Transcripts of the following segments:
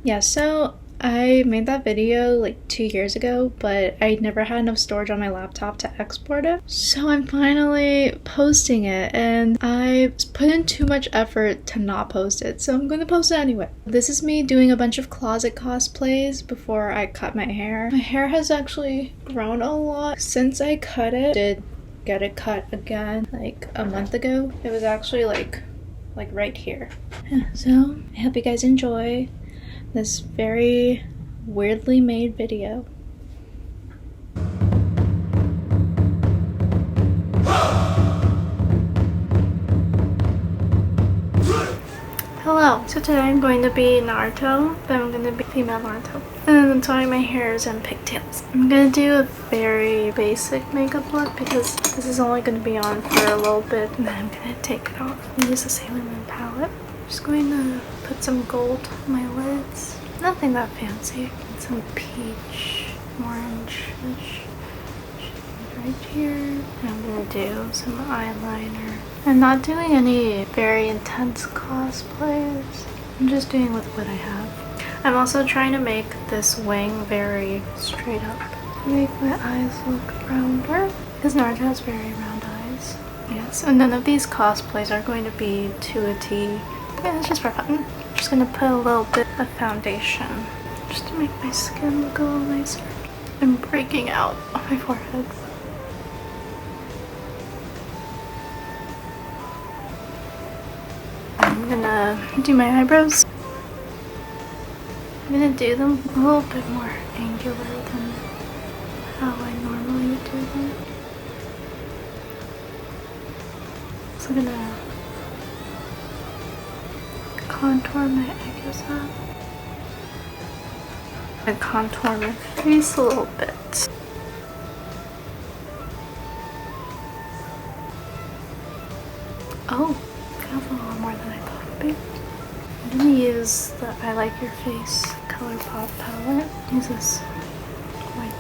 Yeah, so I made that video like 2 years ago, but I never had enough storage on my laptop to export it. So I'm finally posting it, and I put in too much effort to not post it, so I'm gonna post it anyway. This is me doing a bunch of closet cosplays before I cut my hair. My hair has actually grown a lot since I cut it. I did get it cut again like a month ago. It was actually like right here. So I hope you guys enjoy this very weirdly made video. Hello, so today I'm going to be Naruto, but I'm going to be female Naruto. And I'm tying my hairs and pigtails. I'm going to do a very basic makeup look because this is only going to be on for a little bit, and then I'm going to take it off and use the Sailor Moon palette. I'm just going to put some gold on my lids. Nothing that fancy. And some peach, orange-ish right here. And I'm going to do some eyeliner. I'm not doing any very intense cosplays. I'm just doing with what I have. I'm also trying to make this wing very straight up. Make my eyes look rounder because Naruto has very round eyes. Yes, and none of these cosplays are going to be to a T. Yeah, it's just for fun. I'm just gonna put a little bit of foundation just to make my skin look a little nicer. I'm breaking out on my forehead. I'm gonna do my eyebrows. I'm gonna do them a little bit more angular than how I normally would do them. So I'm gonna contour my eyebrows up. And contour my face a little bit. Oh, that's a lot more than I thought it would be. I'm gonna use the I Like Your Face ColourPop palette. Use this white.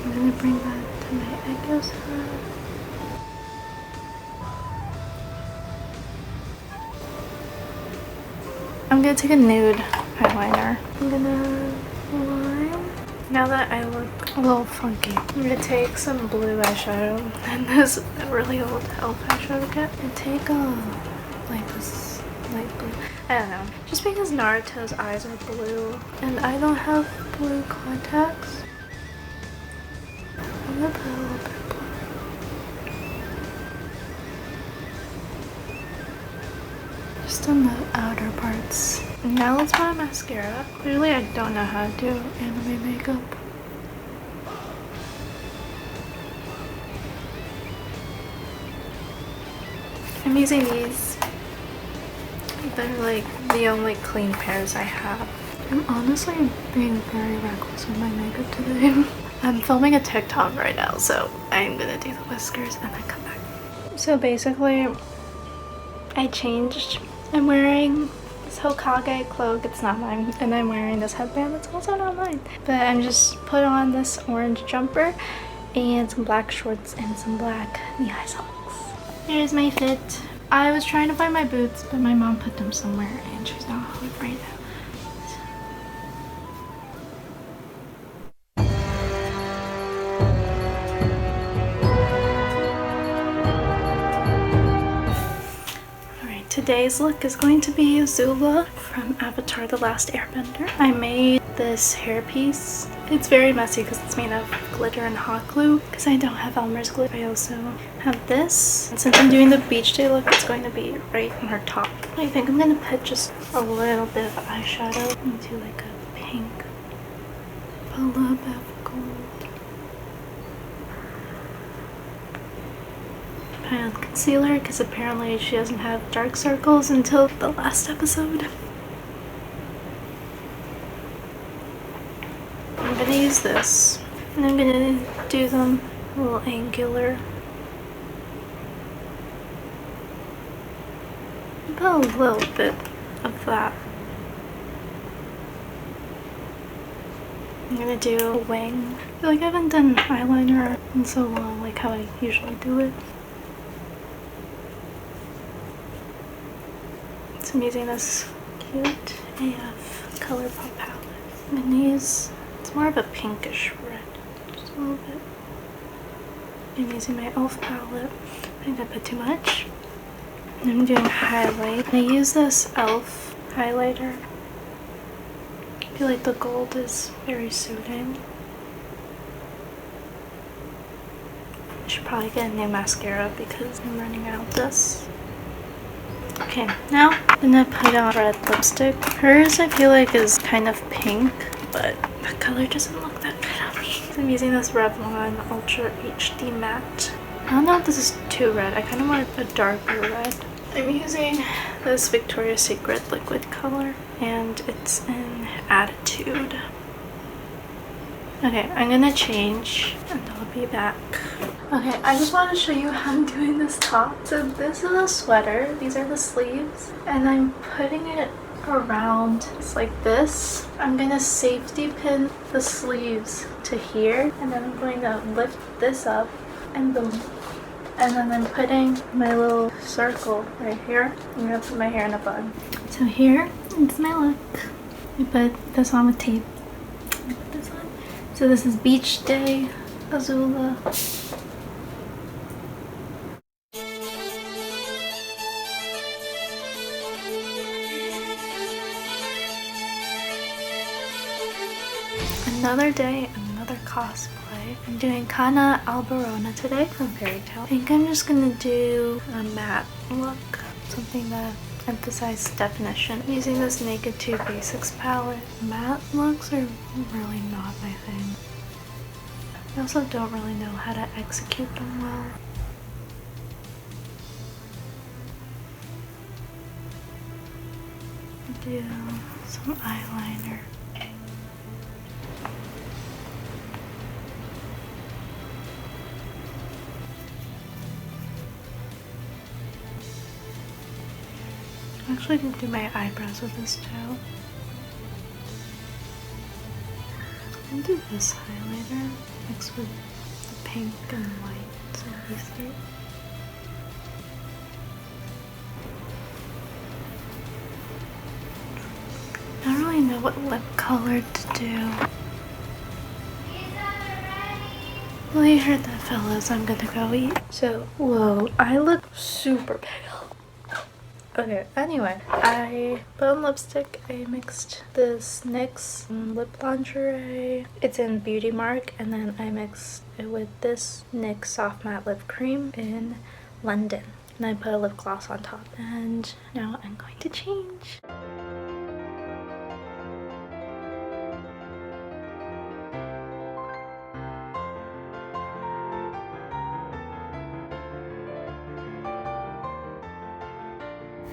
I'm gonna bring that to my eyebrows. I'm gonna take a nude eyeliner. I'm gonna line. Now that I look a little funky, I'm gonna take some blue eyeshadow and this really old elf eyeshadow kit and take like this light blue. I don't know. Just because Naruto's eyes are blue and I don't have blue contacts, I'm gonna put a little bit of blue. Just on the outer parts. Now let's put on mascara. Clearly I don't know how to do anime makeup. I'm using these. They're like the only clean pairs I have. I'm honestly being very reckless with my makeup today. I'm filming a TikTok right now, so I'm gonna do the whiskers and then come back. So basically, I changed. I'm wearing this Hokage cloak, it's not mine, and I'm wearing this headband that's also not mine. But I'm just put on this orange jumper and some black shorts and some black knee-high socks. Here's my fit. I was trying to find my boots, but my mom put them somewhere and she's not home right now. Today's look is going to be Azula from Avatar: The Last Airbender. I made this hairpiece. It's very messy because it's made of glitter and hot glue because I don't have Elmer's glue. I also have this. And since I'm doing the beach day look, it's going to be right on her top. I think I'm going to put just a little bit of eyeshadow into like a pink, a little bit of gold. And concealer because apparently she doesn't have dark circles until the last episode. I'm gonna use this and I'm gonna do them a little angular. Put a little bit of that. I'm gonna do a wing. I feel like I haven't done eyeliner in so long, like how I usually do it. So I'm using this cute AF color pop palette. And these, it's more of a pinkish red, just a little bit. I'm using my e.l.f. palette. I think I put too much. And I'm doing highlight. I use this e.l.f. highlighter. I feel like the gold is very suiting. I should probably get a new mascara because I'm running out of this. Okay, now I'm gonna put on red lipstick. Hers I feel like is kind of pink, but the color doesn't look that good on me. So I'm using this Revlon Ultra HD Matte. I don't know if this is too red. I kind of want a darker red. I'm using this Victoria's Secret liquid color, and it's in Attitude. Okay, I'm gonna change and I'll be back. Okay, I just want to show you how I'm doing this top. So this is a sweater. These are the sleeves. And I'm putting it around just like this. I'm gonna safety pin the sleeves to here. And then I'm going to lift this up and boom. And then I'm putting my little circle right here. I'm gonna put my hair in a bun. So here is my look. I put this on with tape. Put this on. So this is Beach Day, Azula. Another day, another cosplay. I'm doing Kana Alberona today from Fairy Tale. I think I'm just gonna do a matte look, something that emphasizes definition. I'm using this Naked 2 Basics palette. Matte looks are really not my thing. I also don't really know how to execute them well. Do some eyeliner. I'm actually gonna do my eyebrows with this too. I'm gonna do this highlighter mixed with the pink and white, so these three. I don't really know what lip color to do. Well, you heard that, fellas. I'm gonna go eat. So, whoa, I look super pale. Okay, anyway, I put on lipstick. I mixed this NYX lip lingerie. It's in Beauty Mark, and then I mixed it with this NYX Soft Matte Lip Cream in London. And I put a lip gloss on top. And now I'm going to change.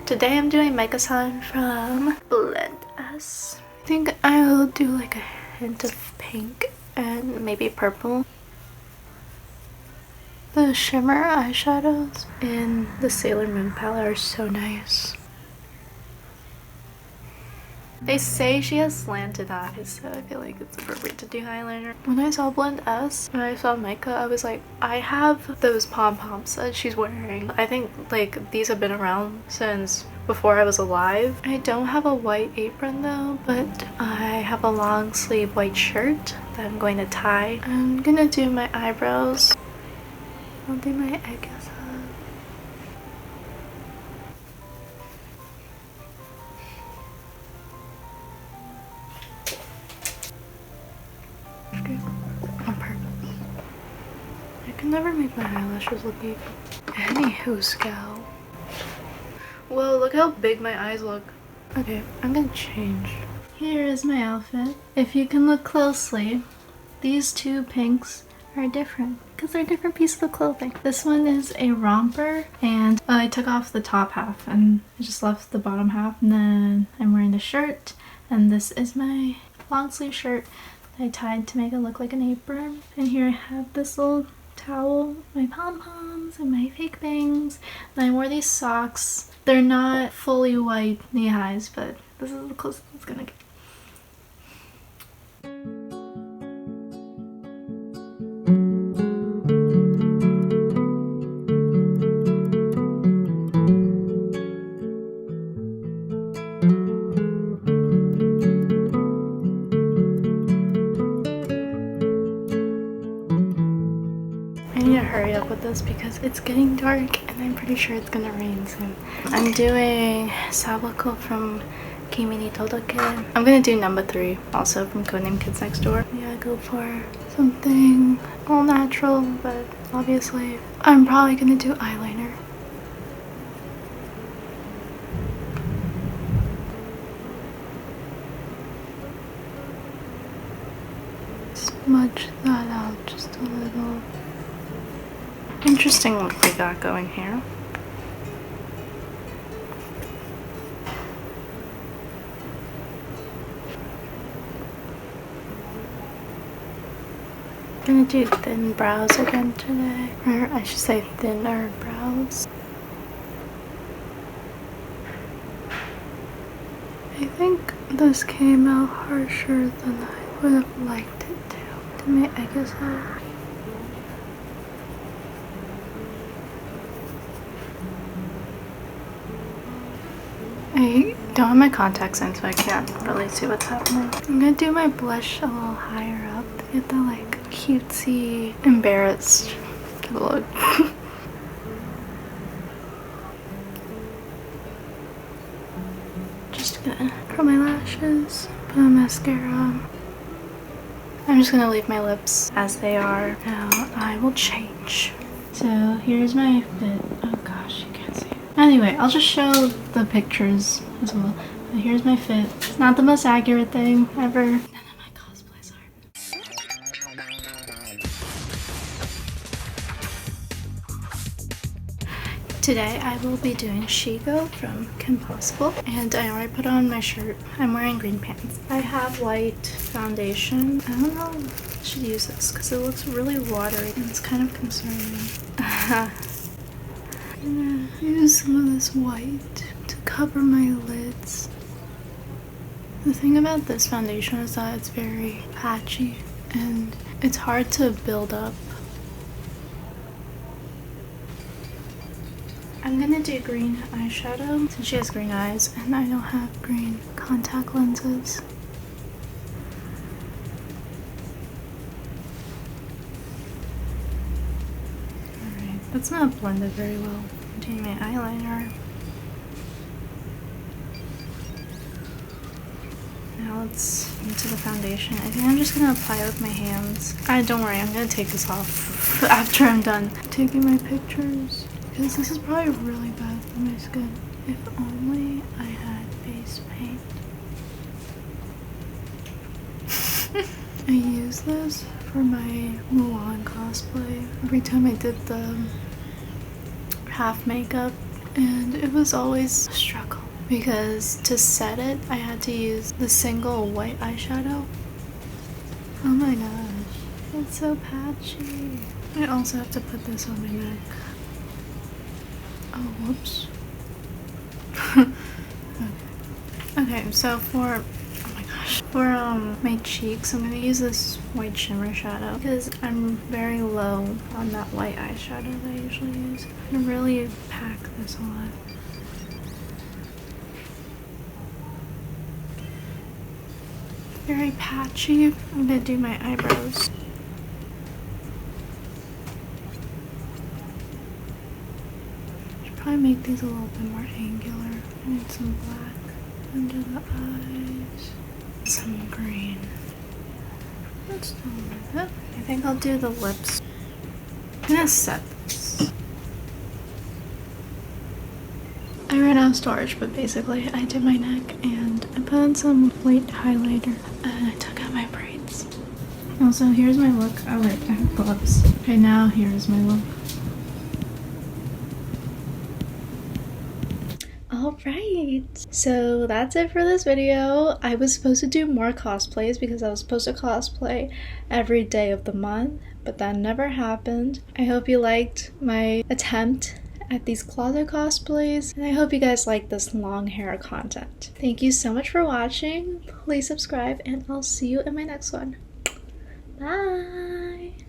Today I'm doing Megazone from Blend S. I think I'll do like a hint of pink and maybe purple. The shimmer eyeshadows in the Sailor Moon palette are so nice. They say she has slanted eyes, so I feel like it's appropriate to do eyeliner. When I saw Blend S, when I saw Micah, I was like, I have those pom-poms that she's wearing. I think like these have been around since before I was alive. I don't have a white apron though, but I have a long sleeve white shirt that I'm going to tie. I'm gonna do my eyebrows. I'll do my egg. On purpose. I can never make my eyelashes look even. Anywho, Scout. Whoa, look how big my eyes look. Okay, I'm gonna change. Here is my outfit. If you can look closely, these two pinks are different because they're different pieces of clothing. This one is a romper, and I took off the top half and I just left the bottom half, and then I'm wearing the shirt, and this is my long sleeve shirt I tied to make it look like an apron. And here I have this little towel, my pom-poms, and my fake bangs. And I wore these socks. They're not fully white knee highs, but this is the closest it's gonna get. this because it's getting dark and I'm pretty sure it's gonna rain soon. I'm doing Sabako from Kimi ni Todoke. I'm gonna do number 3 also from Codename Kids Next Door. Yeah, go for something all natural, but obviously I'm probably gonna do eyeliner. Smudge that out just a little. Interesting look we got going here. Gonna do thin brows again today, or I should say thinner brows. I think this came out harsher than I would have liked it to. I guess I don't have my contacts in, so I can't really see what's happening. I'm gonna do my blush a little higher up to get the like cutesy, embarrassed look. Just gonna curl my lashes, put on mascara. I'm just gonna leave my lips as they are. Now I will change. So here's my fit. Oh gosh, you can't see it. Anyway, I'll just show the pictures as well. But here's my fit. It's not the most accurate thing ever. None of my cosplays are. Today I will be doing Shigo from Kim Possible, and I already put on my shirt. I'm wearing green pants. I have white foundation. I don't know if I should use this because it looks really watery and it's kind of concerning. I'm gonna use some of this white to cover my lids. The thing about this foundation is that it's very patchy and it's hard to build up. I'm gonna do green eyeshadow since she has green eyes and I don't have green contact lenses. Alright, that's not blended very well. I'm doing my eyeliner. Now let's into the foundation. I think I'm just gonna apply it with my hands. Don't worry, I'm gonna take this off after I'm done taking my pictures. Because this is probably really bad for my skin. If only I had face paint. I use this for my Mulan cosplay every time I did the half makeup, and it was always a struggle because to set it I had to use the single white eyeshadow. Oh my gosh, it's so patchy. I also have to put this on my neck. Oh, whoops. Okay, so for, oh my gosh, for my cheeks, I'm gonna use this white shimmer shadow because I'm very low on that white eyeshadow that I usually use. I really pack this a lot. Very patchy. I'm gonna do my eyebrows. Probably make these a little bit more angular. I need some black under the eyes, some green. Let's do that. I think I'll do the lips. I'm gonna set this. I ran out of storage, but basically I did my neck and I put on some white highlighter and I took out my braids. Also, here's my look. Oh wait, I have gloves. Okay, now here's my look. Alright, so that's it for this video. I was supposed to do more cosplays because I was supposed to cosplay every day of the month, but that never happened. I hope you liked my attempt at these closet cosplays, and I hope you guys like this long hair content. Thank you so much for watching. Please subscribe, and I'll see you in my next one. Bye!